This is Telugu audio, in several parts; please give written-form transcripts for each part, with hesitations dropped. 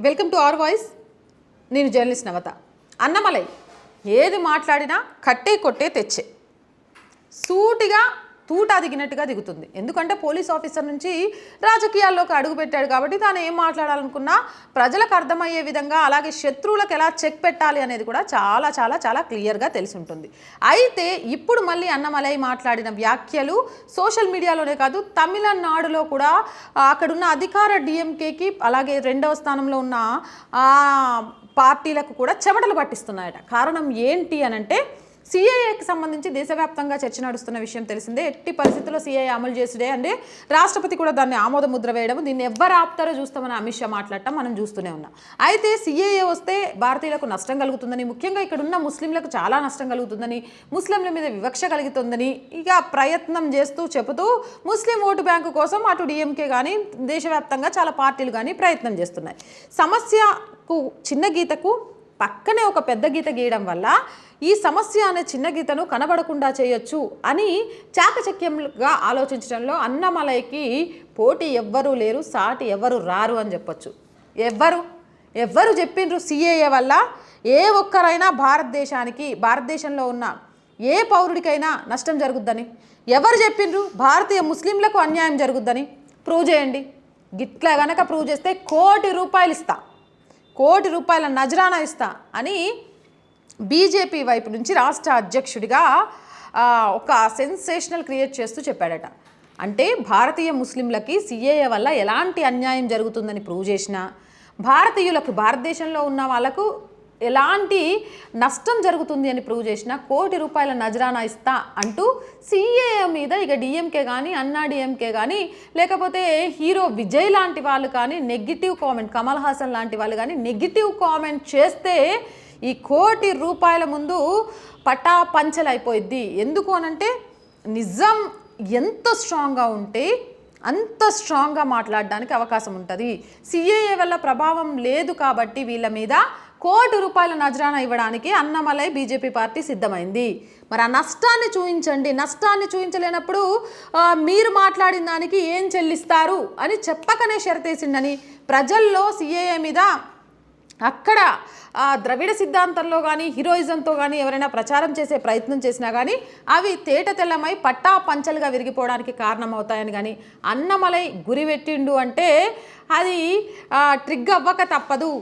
Welcome to our voice. నేను జర్నలిస్ట్ నవత. అన్నమలై ఏది మాట్లాడినా కట్టే కొట్టే తెచ్చే సూటిగా తూటా దిగినట్టుగా దిగుతుంది. ఎందుకంటే పోలీస్ ఆఫీసర్ నుంచి రాజకీయాల్లోకి అడుగు పెట్టాడు కాబట్టి తాను ఏం మాట్లాడాలనుకున్నా ప్రజలకు అర్థమయ్యే విధంగా, అలాగే శత్రువులకు ఎలా చెక్ పెట్టాలి అనేది కూడా చాలా చాలా చాలా క్లియర్గా తెలిసి ఉంటుంది. అయితే ఇప్పుడు మళ్ళీ అన్నమలై మాట్లాడిన వ్యాఖ్యలు సోషల్ మీడియాలోనే కాదు, తమిళనాడులో కూడా అక్కడున్న అధికార డిఎంకేకి అలాగే రెండవ స్థానంలో ఉన్న పార్టీలకు కూడా చెమటలు పట్టిస్తున్నాయట. కారణం ఏంటి అనంటే సిఏఏకి సంబంధించి దేశవ్యాప్తంగా చర్చ నడుస్తున్న విషయం తెలిసిందే. ఎట్టి పరిస్థితుల్లో సిఏఏ అమలు చేసుడే అంటే రాష్ట్రపతి కూడా దాన్ని ఆమోద ముద్ర వేయడం, దీన్ని ఎవరు ఆపుతారో చూస్తామని అమిత్ షా మాట్లాడటం మనం చూస్తూనే ఉన్నాం. అయితే సిఏఏ వస్తే భారతీయులకు నష్టం కలుగుతుందని, ముఖ్యంగా ఇక్కడ ఉన్న ముస్లింలకు చాలా నష్టం కలుగుతుందని, ముస్లింల మీద వివక్ష కలుగుతుందని ఇక ప్రయత్నం చేస్తూ చెబుతూ ముస్లిం ఓటు బ్యాంకు కోసం అటు డిఎంకే కానీ దేశవ్యాప్తంగా చాలా పార్టీలు కానీ ప్రయత్నం చేస్తున్నాయి. సమస్యకు చిన్న గీతకు పక్కనే ఒక పెద్ద గీత గీయడం వల్ల ఈ సమస్య అనే చిన్న గీతను కనబడకుండా చేయొచ్చు అని చాకచక్యంగా ఆలోచించడంలో అన్నమలైకి పోటీ ఎవ్వరూ లేరు, సాటి ఎవరు రారు అని చెప్పొచ్చు. ఎవ్వరు చెప్పిండ్రు సిఏఏ వల్ల ఏ ఒక్కరైనా భారతదేశంలో ఉన్న ఏ పౌరుడికైనా నష్టం జరుగుద్దని? ఎవరు చెప్పిండ్రు భారతీయ ముస్లింలకు అన్యాయం జరుగుద్దని? ప్రూవ్ చేయండి. గిట్లా గనక ప్రూవ్ చేస్తే ₹1 కోటి నజరానా ఇస్తా అని బీజేపీ వైపు నుంచి రాష్ట్ర అధ్యక్షుడిగా ఒక సెన్సేషనల్ క్రియేట్ చేస్తూ చెప్పాడట. అంటే భారతీయ ముస్లింలకి సిఏఏ వల్ల ఎలాంటి అన్యాయం జరుగుతుందని ప్రూవ్ చేసినా, భారతీయులకు భారతదేశంలో ఉన్న వాళ్ళకు ఎలాంటి నష్టం జరుగుతుంది అని ప్రూవ్ చేసిన ₹1 కోటి నజరానా ఇస్తా అంటూ సిఏఏ మీద ఇక డిఎంకే కానీ అన్నా డిఎంకే కానీ లేకపోతే హీరో విజయ్ లాంటి వాళ్ళు కానీ నెగిటివ్ కామెంట్, కమల్ హాసన్ లాంటి వాళ్ళు కానీ నెగిటివ్ కామెంట్ చేస్తే ఈ ₹1 కోటి ముందు పటాపంచలైపోయిద్ది. ఎందుకు అనంటే నిజం ఎంత స్ట్రాంగ్గా ఉంటే అంత స్ట్రాంగ్గా మాట్లాడడానికి అవకాశం ఉంటుంది. సిఏఏ వల్ల ప్రభావం లేదు కాబట్టి వీళ్ళ మీద ₹1 కోటి నజరానా ఇవ్వడానికి అన్నమలై బీజేపీ పార్టీ సిద్ధమైంది. మరి ఆ నష్టాన్ని చూపించండి. నష్టాన్ని చూపించలేనప్పుడు మీరు మాట్లాడిన దానికి ఏం చెల్లిస్తారు అని చెప్పకనే షరతేసిండని ప్రజల్లో సిఏఏ మీద అక్కడ ద్రవిడ సిద్ధాంతంలో కానీ హీరోయిజంతో కానీ ఎవరైనా ప్రచారం చేసే ప్రయత్నం చేసినా కానీ అవి తేట తెల్లమై పట్టా పంచలుగా విరిగిపోవడానికి కారణమవుతాయని కానీ అన్నమలై గురిపెట్టిండు అంటే అది ట్రిగ్ అవ్వక తప్పదు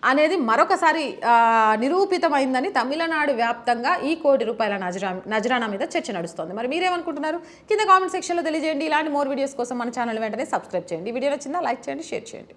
అనేది మరొకసారి నిరూపితమైందని తమిళనాడు వ్యాప్తంగా ఈ ₹1 కోటి నజరానా మీద చర్చ నడుస్తోంది. మరి మీరేమనుకుంటున్నారు? కింద కామెంట్ సెక్షన్లో తెలియజేయండి. ఇలాంటి మోర్ వీడియోస్ కోసం మన ఛానల్ వెంటనే సబ్స్క్రైబ్ చేయండి. వీడియో నచ్చిందా? లైక్ చేయండి, షేర్ చేయండి.